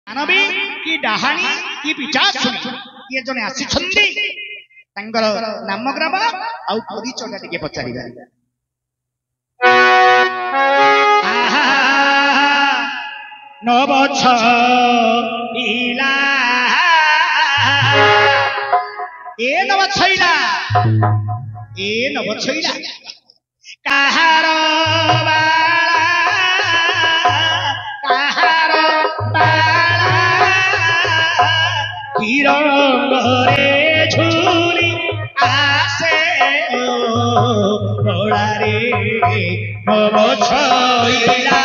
मानवी की डाहाणी की पिचाचुनी ये जने आसी छंदी तांकर नाम ग्राम आउ परिचय टिके पचारिबा नव छइला ए नव छइला काहार किरंगरे झुली आसे रे नव छइला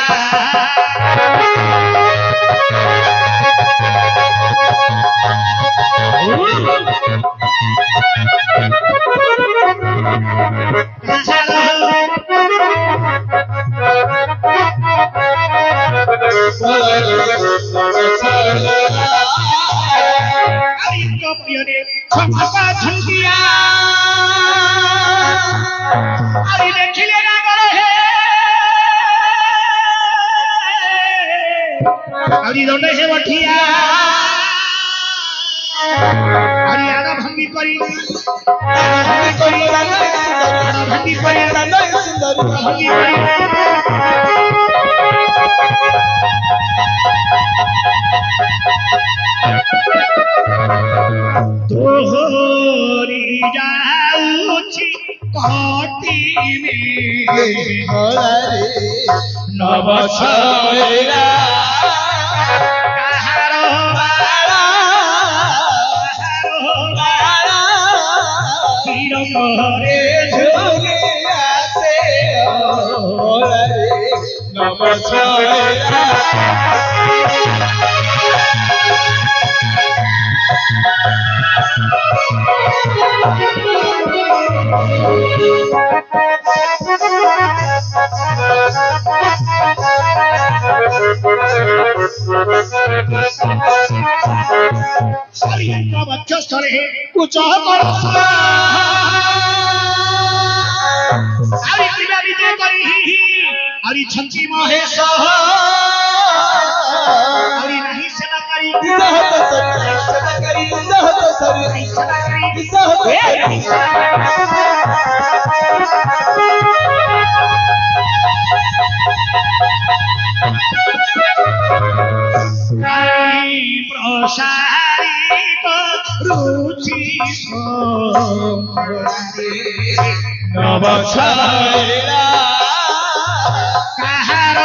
नव छइला किरंगरे झुली आसे नव छइला कुछ छंची महेश नहीं सेवा करी प्रसारित रुचि नव छइला काहार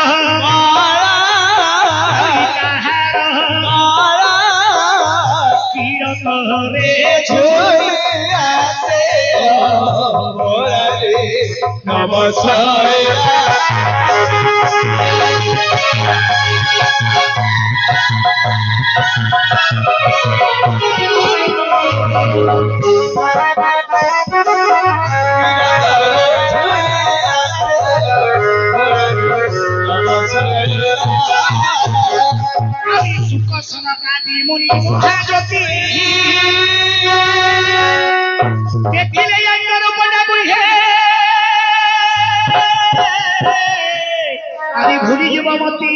किरंगरे झुली आसे नव छइला मुनि ज्योति देखिले अंदर बड़ा बुढ़े आरी भूली जीवमती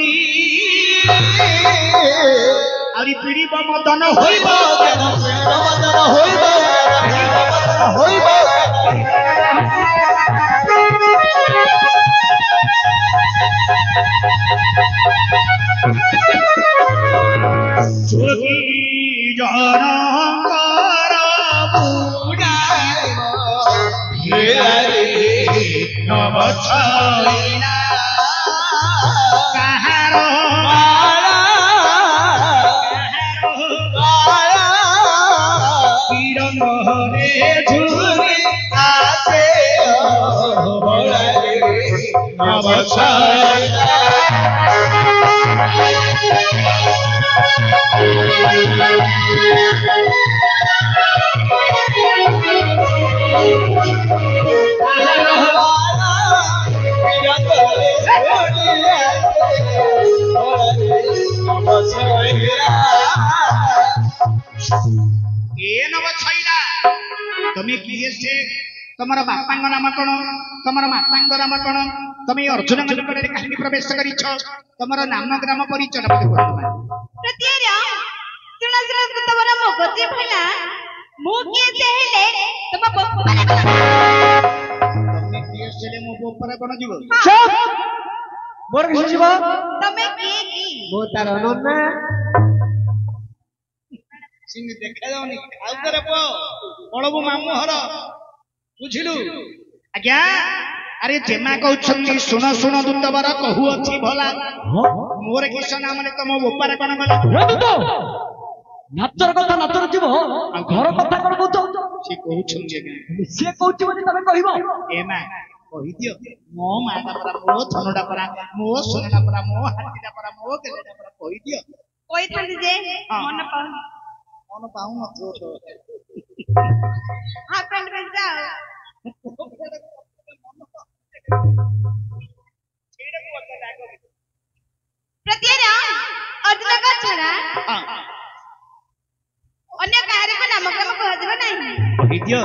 आरी पीड़ी मदन होइब जोगी जनकर नव छइला काहार किरंगरे झुली आसे नव छइला ए नव छइला तमे किए से ତମର ବାପାଙ୍କ ନାମ କଣ ତମର ମାତାଙ୍କ ନାମ କଣ ତମେ ଅର୍ଜୁନଙ୍କ ନିକଟରେ କାହିଁକି ପ୍ରବେଶ କରିଛ ତମର ନାମ ଗ୍ରାମ ପରିଚୟ ମତେ କୁହ ତମର ମଗତି ଭଲା ମୁଁ କିଏ ଚାହିଁଲେ ତମ ବାପାରେ ତମେ କିଏ ସେଲେ ମୋ ଉପରେ କଣ ଯିବ ମୋର କିଛି ଯିବ ତମେ କିଏ କି ମୁଁ ତାର ନନା ସିଂ ଦେଖା ଯାଉନି ଆଉ ଥରେ ପୁଅ ପଳବୁ ମାମୁଁ ଘର ବୁଝିଲୁ ଆଜ୍ଞା ଆରେ ଜେମା କହୁଛନ୍ତି ଶୁଣ ଶୁଣ ଦୂତବର କହୁଅଛି ଭଲା ମୋର କିସ ନାମରେ ତମ ବୋପାରେ କଣ ଗଲା ନାଚର କଥା ନାଚର ଯିବ ଆଉ ଘର କଥା କଣ କହୁଛ ସେ କହୁଛନ୍ତି ଆଜ୍ଞା ସିଏ କହୁଛି ବୋଲି ତମେ କହିବ ଏ ମା କହିଦିଅ ମୋ ମାଟା ପରା ମୋ ଧନଟା ପରା ମୋ ସୁନାଟା ପରା ମୋ ହାତୀଟା ପରା ମୋ ଗେଲେଟା ପରା କହିଦିଅ କହିଥାନ୍ତି ଯେ ମନ ପାଉନି ମନ ପାଉନଥିବ ତ ହାଫ ପ୍ୟାଣ୍ଟ ପିନ୍ଧ ପ୍ରତିଆର ଅର୍ଜୁନଙ୍କ ଛଡା ଅନ୍ୟ କାହାରିକୁ ନାମକ୍ରମ କୁହାଯିବ ନାହିଁ କହିଦିଅ